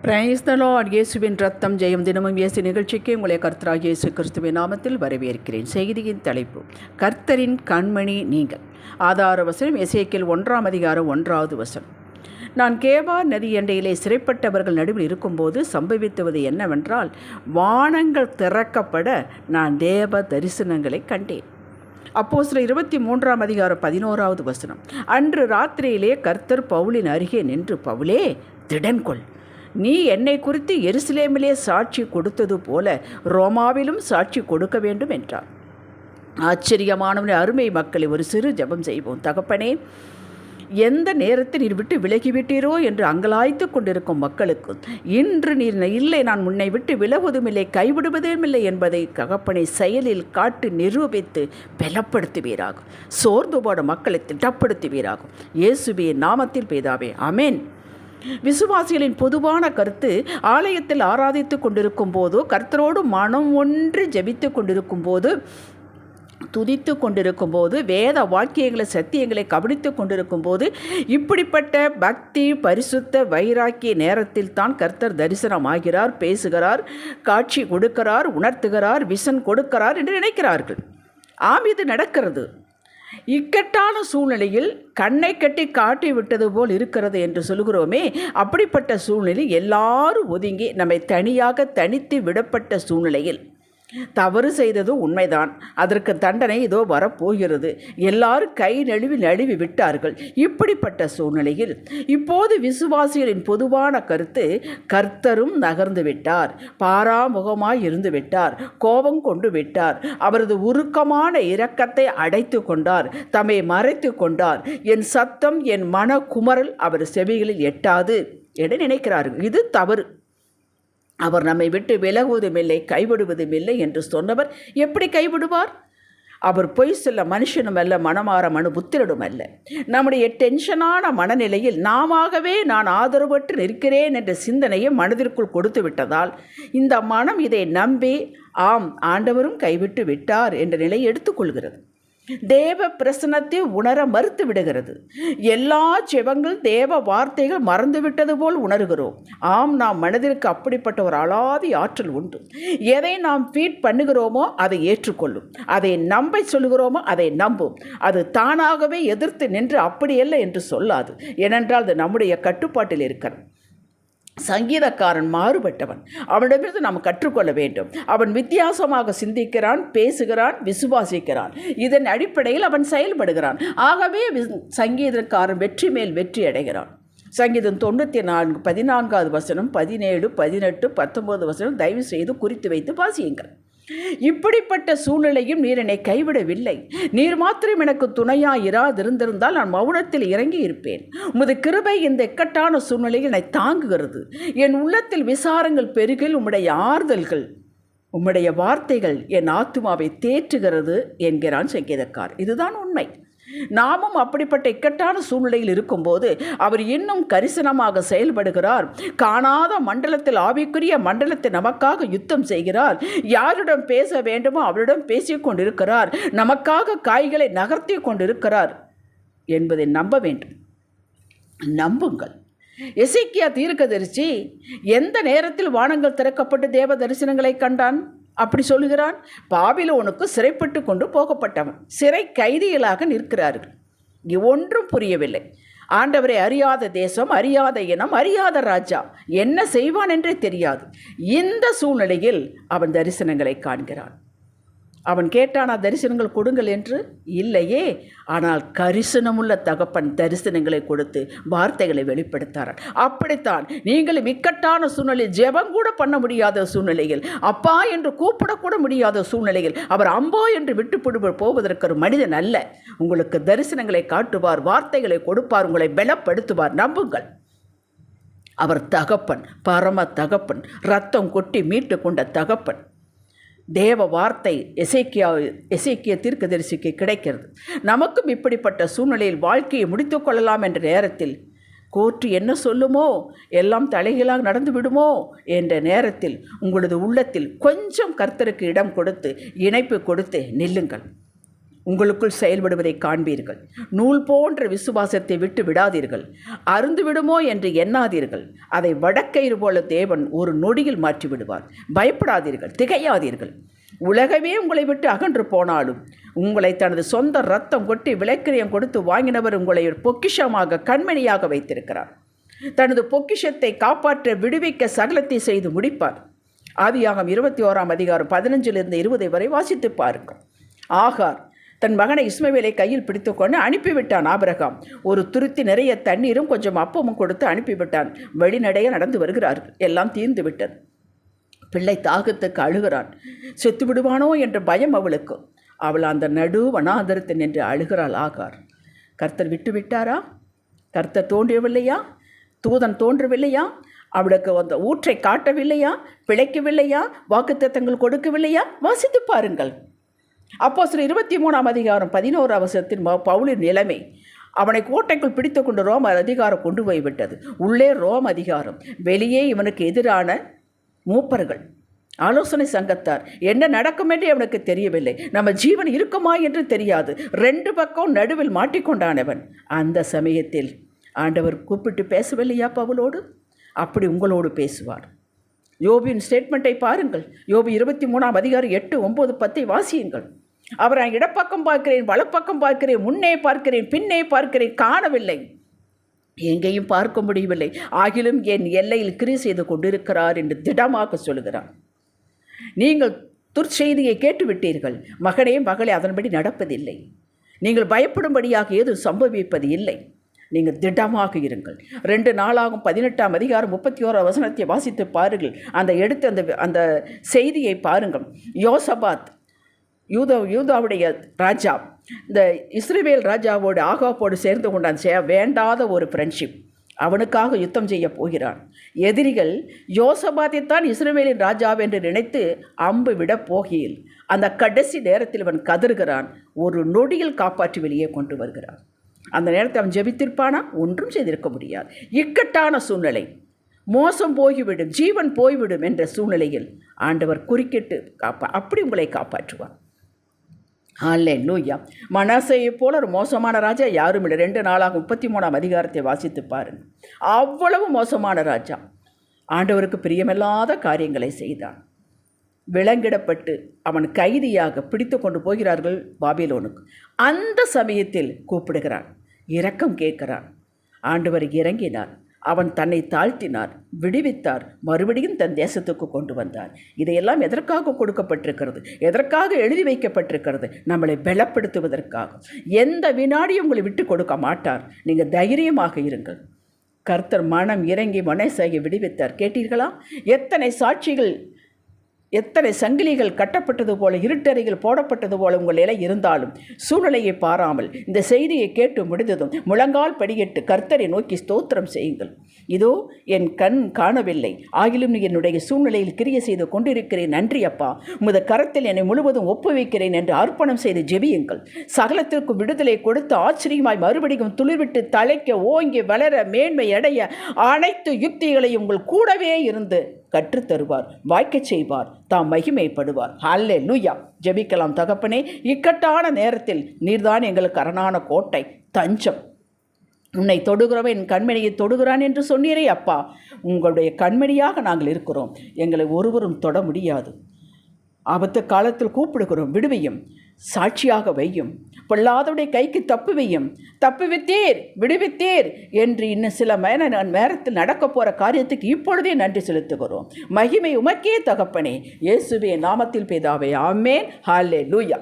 Praise the Lord. இயேசுவின் ரத்தம் ஜெயம். தினமும் இயேசு நிகழ்ச்சிக்கு உங்களை கர்த்தராகிய இயேசு கிறிஸ்துவின் நாமத்தில் வரவேற்கிறேன். செய்தியின் தலைப்பு, கர்த்தரின் கண்மணி நீங்கள். ஆதார வசனம் எசேக்கியேல் 1:1. நான் கேபார் நதி எண்டையிலே சிறைப்பட்டவர்கள் நடுவில் இருக்கும்போது சம்பவித்துவது என்னவென்றால், வானங்கள் திறக்கப்பட நான் தேவ தரிசனங்களை கண்டேன். அப்போஸ்தலர் 23:11. அன்று ராத்திரியிலே கர்த்தர் பவுலின் அருகே நின்று, பவுலே, திடன்கொள், நீ என்னை குறித்து எருசலேமிலே சாட்சி கொடுத்தது போல ரோமாவிலும் சாட்சி கொடுக்க வேண்டும் என்றார். ஆச்சரியமானவனே, அருமை மக்களை, ஒரு சிறு ஜெபம் செய்வோம். தகப்பனே, எந்த நேரத்தில் நீர் விட்டு விலகிவிட்டீரோ என்று அங்கலாய்த்து கொண்டிருக்கும் மக்களுக்கு இன்று நீர் இல்லை, நான் முன்னை விட்டு விலகுவதுமில்லை, கைவிடுவதுமில்லை என்பதை தகப்பனை செயலில் காட்டு நிரூபித்து பலப்படுத்துவீராகும். சோர்ந்து போட மக்களை திட்டப்படுத்துவீராகும். இயேசுவின் நாமத்தில் பிதாவே, ஆமென். விசுவாசிகளின் பொதுவான கருத்து, ஆலயத்தில் ஆராதித்து கொண்டிருக்கும் போது, கர்த்தரோடு மனம் ஒன்று ஜெபித்து கொண்டிருக்கும் போது, துதித்து கொண்டிருக்கும் போது, வேத வாக்கியங்களை சத்தியங்களை கவனித்து கொண்டிருக்கும் போது, இப்படிப்பட்ட பக்தி பரிசுத்த வைராக்கிய நேரத்தில் தான் கர்த்தர் தரிசனமாகிறார், பேசுகிறார், காட்சி கொடுக்கிறார், உணர்த்துகிறார், விஷன் கொடுக்கிறார் என்று நினைக்கிறார்கள். இது நடக்கிறது. இக்கட்டான சூழ்நிலையில் கண்ணை கட்டி காட்டி விட்டது போல் இருக்கிறது என்று சொல்கிறோமே, அப்படிப்பட்ட சூழ்நிலையில் எல்லாரும் ஒதுங்கி நம்மை தனித்து விடப்பட்ட சூழ்நிலையில் தவறு செய்தது உண்மைதான், அதற்கு தண்டனை இதோ வரப்போகிறது, எல்லாரும் கை நழுவி விட்டார்கள். இப்படிப்பட்ட சூழ்நிலையில் இப்போது விசுவாசிகளின் பொதுவான கருத்து, கர்த்தரும் நகர்ந்து விட்டார், பாராமுகமாய் இருந்து விட்டார், கோபம் கொண்டு விட்டார், அவரது உருக்கமான இரக்கத்தை அடைத்து கொண்டார், தம்மை மறைத்து கொண்டார், என் சத்தம், என் மன குமரல் அவர் செவிகளில் எட்டாது என நினைக்கிறார்கள். இது தவறு. அவர் நம்மை விட்டு விலகுவதுமில்லை, கைவிடுவதுமில்லை என்று சொன்னவர் எப்படி கைவிடுவார்? அவர் பொய் சொல்ல மனுஷனும் அல்ல, மனமாற புத்திரனும் அல்ல. நம்முடைய டென்ஷனான மனநிலையில் நாமவே நான் ஆதரவற்று நிற்கிறேன் என்ற சிந்தனையை மனதிற்குள் கொடுத்து விட்டதால் இந்த மனம் இதை நம்பி ஆம், ஆண்டவரும் கைவிட்டு விட்டார் என்ற நிலையை எடுத்துக்கொள்கிறது. தேவ பிரசன்னத்தை உணர மறுத்து விடுகிறது. எல்லா ஜெபங்கள், தேவ வார்த்தைகள் மறந்துவிட்டது போல் உணர்கிறோம். ஆம், நாம் மனதிற்கு அப்படிப்பட்ட ஒரு அலாதி ஆற்றல் உண்டு. எதை நாம் ஃபீட் பண்ணுகிறோமோ அதை ஏற்றுக்கொள்ளும், அதை நம்ப சொல்லுகிறோமோ அதை நம்பும். அது தானாகவே எதிர்த்து நின்று அப்படியல்ல என்று சொல்லாது. ஏனென்றால் அது நம்முடைய கட்டுப்பாட்டில் இருக்கிறது. சங்கீதக்காரன் மாறுபட்டவன், அவனிடமிருந்து நாம் கற்றுக்கொள்ள வேண்டும். அவன் வித்தியாசமாக சிந்திக்கிறான், பேசுகிறான், விசுவாசிக்கிறான். இதன் அடிப்படையில் அவன் செயல்படுகிறான். ஆகவே சங்கீதக்காரன் வெற்றி மேல் வெற்றி அடைகிறான். சங்கீதம் 94, 14, 17, 18, 19 தயவு செய்து குறித்து வைத்து வாசியுங்கள். இப்படிப்பட்ட சூழ்நிலையும் நீர் என்னை கைவிடவில்லை, நீர் மாத்திரம் எனக்கு துணையாயிராதிருந்திருந்தால் நான் மௌனத்தில் இறங்கி இருப்பேன். உமது கிருபை இந்த இக்கட்டான சூழ்நிலையில் என்னை தாங்குகிறது. என் உள்ளத்தில் விசாரங்கள் பெருகில் உம்முடைய ஆறுதல்கள், உம்முடைய வார்த்தைகள் என் ஆத்துமாவை தேற்றுகிறது என்கிறான் சங்கீதக்கார். இதுதான் உண்மை. நாமும் அப்படிப்பட்ட இக்கட்டான சூழ்நிலையில் இருக்கும்போது அவர் இன்னும் கரிசனமாக செயல்படுகிறார். காணாத மண்டலத்தில், ஆவிக்குரிய மண்டலத்தை நமக்காக யுத்தம் செய்கிறார். யாரிடம் பேச வேண்டுமோ அவரிடம் பேசிக்கொண்டிருக்கிறார். நமக்காக காய்களை நகர்த்தி கொண்டிருக்கிறார் என்பதை நம்ப வேண்டும். நம்புங்கள். எசேக்கியா தீர்க்கதரிசி எந்த நேரத்தில் வானங்கள் திறக்கப்பட்டு தேவ தரிசனங்களை கண்டான்? அப்படி சொல்லுகிறான். பாபிலோனுக்கு சிறைப்பட்டு கொண்டு போகப்பட்டவன், சிறை கைதிகளாக நிற்கிறார்கள். ஒன்றும் புரியவில்லை. ஆண்டவரை அறியாத தேசம், அறியாத இனம், அறியாத ராஜா என்ன செய்வான் என்றே தெரியாது. இந்த சூழ்நிலையில் அவன் தரிசனங்களை காண்கிறான். அவன் கேட்டானா தரிசனங்கள் கொடுங்கள் என்று? இல்லையே. ஆனால் கரிசனமுள்ள தகப்பன் தரிசனங்களை கொடுத்து வார்த்தைகளை வெளிப்படுத்தார். அப்படித்தான் நீங்களும் இக்கட்டான சூழ்நிலையில், ஜெபம் கூட பண்ண முடியாத சூழ்நிலையில், அப்பா என்று கூப்பிடக்கூட முடியாத சூழ்நிலையில், அவர் அம்போ என்று விட்டு போவதற்கு ஒரு மனிதன் அல்ல. உங்களுக்கு தரிசனங்களை காட்டுவார், வார்த்தைகளை கொடுப்பார், உங்களை பலப்படுத்துவார். நம்புங்கள். அவர் தகப்பன், பரம தகப்பன், ரத்தம் கொட்டி மீட்டு கொண்ட தகப்பன். தேவ வார்த்தை எசேக்கியா தீர்க்கதரிசிக்கு கிடைக்கிறது. நமக்கும் இப்படிப்பட்ட சூழ்நிலையில் வாழ்க்கையை முடித்து கொள்ளலாம் என்ற நேரத்தில், கோர்ட்டு என்ன சொல்லுமோ, எல்லாம் தலைகீழாக நடந்து விடுமோ என்ற நேரத்தில் உங்களது உள்ளத்தில் கொஞ்சம் கர்த்தருக்கு இடம் கொடுத்து, இணைப்பு கொடுத்து நில்லுங்கள். உங்களுக்குள் செயல்படுவதை காண்பீர்கள். நூல் போன்ற விசுவாசத்தை விட்டு விடாதீர்கள். அருந்து விடுமோ என்று எண்ணாதீர்கள். அதை வடக்கயிறு போல தேவன் ஒரு நொடியில் மாற்றி விடுவார். பயப்படாதீர்கள், திகையாதீர்கள். உலகமே உங்களை விட்டு அகன்று போனாலும் உங்களை தனது சொந்த இரத்தம் கொட்டி விலைக்கிரயம் கொடுத்து வாங்கினவர் உங்களை பொக்கிஷமாக கண்மணியாக வைத்திருக்கிறார். தனது பொக்கிஷத்தை காப்பாற்ற விடுவிக்க சகலத்தை செய்து முடிப்பார். ஆதியாகமம் 21:15-20 வரை வாசித்து பாருங்கள். ஆகார் தன் மகனை இஸ்மவேலை கையில் பிடித்துக்கொண்டு அனுப்பிவிட்டான். ஆபிரகாம் ஒரு துருத்தி நிறைய தண்ணீரும் கொஞ்சம் அப்பமும் கொடுத்து அனுப்பிவிட்டான். வழிநடைய நடந்து வருகிறார்கள். எல்லாம் தீர்ந்து விட்டது. பிள்ளை தாகத்துக்கு அழுகிறான். செத்து விடுவானோ என்ற பயம் அவளுக்கு. அவள் அந்த நடு வனாந்தரத்தில் நின்று அழுகிறாள். ஆகார். கர்த்தர் விட்டு விட்டாரா? கர்த்தர் தோன்றவில்லையா? தூதன் தோன்றவில்லையா? அவளுக்கு அந்த ஊற்றை காட்டவில்லையா? பிழைக்கவில்லையா? வாக்குத்தத்தங்கள் கொடுக்கவில்லையா? வாசித்து பாருங்கள். அப்போஸ்தலர் 23:11 பவுலின் நிலைமை. அவனை கோட்டைக்குள் பிடித்து கொண்டு ரோம அதிகாரம் கொண்டு போய்விட்டது. உள்ளே ரோம அதிகாரம், வெளியே இவனுக்கு எதிரான மூப்பர்கள், ஆலோசனை சங்கத்தார். என்ன நடக்கும் என்று அவனுக்கு தெரியவில்லை. நம்ம ஜீவன் இருக்குமா என்று தெரியாது. 2 பக்கம் நடுவில் மாட்டிக்கொண்டானவன். அந்த சமயத்தில் ஆண்டவர் கூப்பிட்டு பேசவில்லையா பவுலோடு? அப்படி உங்களோடு பேசுவார். யோபின் ஸ்டேட்மெண்ட்டை பாருங்கள். யோபு 23:8-9-10 வாசியுங்கள். அவர் நான் இடப்பக்கம் பார்க்கிறேன், வலப்பக்கம் பார்க்கிறேன், முன்னே பார்க்கிறேன், பின்னே பார்க்கிறேன், காணவில்லை, எங்கேயும் பார்க்க முடியவில்லை. ஆகிலும் என் எல்லையில் கிரி செய்து கொண்டிருக்கிறார் என்று திடமாக சொல்கிறார். நீங்கள் துர்ச்செய்தியை கேட்டுவிட்டீர்கள். மகனே மகளே, அதன்படி நடப்பதில்லை. நீங்கள் பயப்படும்படியாக ஏதும் சம்பவிப்பது இல்லை. நீங்கள் திடமாக இருங்கள். 2 நாளாகும் 18:31 வாசித்து பாருங்கள். அந்த செய்தியை பாருங்கள். யோசபாத் யூதாவுடைய ராஜா இந்த இஸ்ரவேல் ராஜாவோடு ஆகாப்போடு சேர்ந்து கொண்டான். வேண்டாத ஒரு ஃப்ரெண்ட்ஷிப். அவனுக்காக யுத்தம் செய்ய போகிறான். எதிரிகள் யோசபாத்தைத்தான் இஸ்ரவேலின் ராஜாவென்று நினைத்து அம்பு விட போகையில் அந்த கடைசி நேரத்தில் அவன் கதறுகிறான். ஒரு நொடியில் காப்பாற்றி வெளியே கொண்டு வருகிறான். அந்த நேரத்தை அவன் ஜெபித்திருப்பானா? ஒன்றும் செய்திருக்க முடியாது. இக்கட்டான சூழ்நிலை, மோசம் போய்விடும், ஜீவன் போய்விடும் என்ற சூழ்நிலையில் ஆண்டவர் குறுக்கிட்டு அப்படி உங்களை காப்பாற்றுவார். அல்லேலூயா. மனாசேயை போல ஒரு மோசமான ராஜா யாரும் இல்லை. 2 நாளாகும் 33 வாசித்து பாருங்கள். அவ்வளவு மோசமான ராஜா ஆண்டவருக்கு பிரியமில்லாத காரியங்களை செய்தான். விலங்கிடப்பட்டு அவன் கைதியாக பிடித்து கொண்டு போகிறார்கள் பாபிலோனுக்கு. அந்த சமயத்தில் கூப்பிடுகிறான், இரக்கம் கேட்கிறான். ஆண்டவர் இறங்கினார். அவன் தன்னை தாழ்த்தினார், விடுவித்தார், மறுபடியும் தன் தேசத்துக்கு கொண்டு வந்தார். இதையெல்லாம் எதற்காக கொடுக்கப்பட்டிருக்கிறது? எதற்காக எழுதி வைக்கப்பட்டிருக்கிறது? நம்மளை பலப்படுத்துவதற்காக. எந்த வினாடியும் உங்களை விட்டு கொடுக்க மாட்டார். நீங்கள் தைரியமாக இருங்கள். கர்த்தர் மனம் இறங்கி மனசாகி விடுவித்தார். கேட்டீர்களா? எத்தனை சாட்சிகள், எத்தனை சங்கிலிகள் கட்டப்பட்டது போல, இருட்டறைகள் போடப்பட்டது போல உங்கள் நிலை இருந்தாலும் சூழ்நிலையை பாராமல் இந்த செய்தியை கேட்டு முடிந்ததும் முழங்கால் படியிட்டு கர்த்தரை நோக்கி ஸ்தோத்திரம் செய்யுங்கள். இதோ என் கண் காணவில்லை, ஆகிலும் என்னுடைய சூழ்நிலையில் கிரியை செய்து கொண்டிருக்கிறேன். நன்றி அப்பா, உமது கரத்தில் என்னை முழுவதும் ஒப்புவிக்கிறேன் என்று அர்ப்பணம் செய்து ஜெபியுங்கள். சகலத்திற்கும் விடுதலை கொடுத்து ஆச்சரியமாய் மறுபடியும் துளிர்விட்டு தலைக்க ஓங்கி வளர மேன்மை அடைய அனைத்து யுக்திகளையும் உங்கள் கூடவே இருந்து கற்றுத்தருவார், வாய்க்கச் செய்வார், தாம் மகிமைப்படுவார். அல்லேலூயா. ஜெபிக்கலாம். தகப்பனே, இக்கட்டான நேரத்தில் நீர்தான் எங்களுக்கு அரணான கோட்டை, தஞ்சம். உன்னை தொடுகிறவன் என் கண்மணியை தொடுகிறான் என்று சொன்னீரே அப்பா. உங்களுடைய கண்மணியாக நாங்கள் இருக்கிறோம். எங்களை ஒருவரும் தொட முடியாது. ஆபத்து காலத்தில் கூப்பிடுகிறோம், விடுவியும், சாட்சியாக வையும், பொல்லாதவுடைய கைக்கு தப்புவியும், தப்புவித்தீர், விடுவித்தீர் என்று இன்னும் சில நேரத்தில் நடக்க போகிற காரியத்துக்கு இப்பொழுதே நன்றி செலுத்துகிறோம். மகிமை உமக்கே தகப்பனே, இயேசுவே நாமத்தில் பிதாவே, ஆமென். ஹல்லேலூயா.